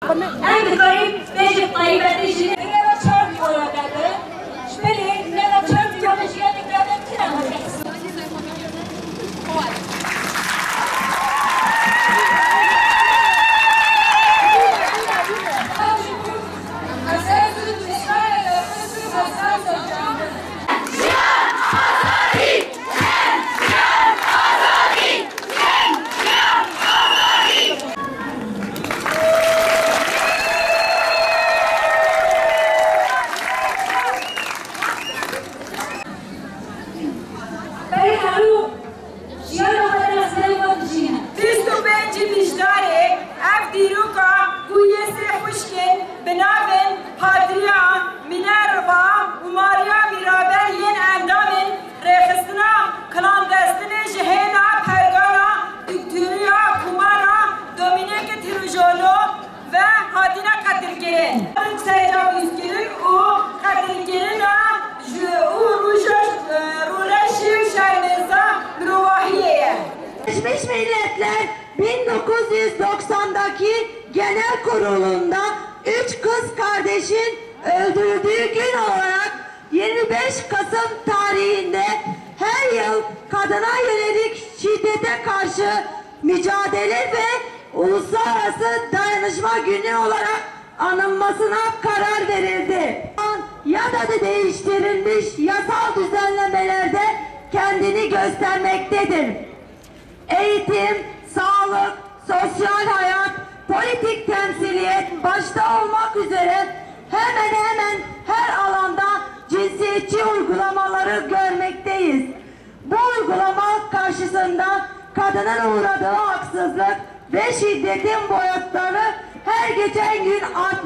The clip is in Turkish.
En garip Recep Tayyip Erdoğan'ın ne çarpıyor orada? Şüpheli ne çarpıyor da şikayet ettiler. Birleşmiş Milletler 1990'daki genel kurulunda 3 kız kardeşin öldürüldüğü gün olarak 25 Kasım tarihinde her yıl kadına yönelik şiddete karşı mücadele ve uluslararası dayanışma günü olarak anılmasına karar verildi. Ya da değiştirilmiş yasal düzenlemelerde kendini göstermektedir. Eğitim, sağlık, sosyal hayat, politik temsiliyet başta olmak üzere hemen her alanda cinsiyetçi uygulamaları görmekteyiz. Bu uygulama karşısında kadının uğradığı haksızlık ve şiddetin boyutları her geçen gün artmaktadır.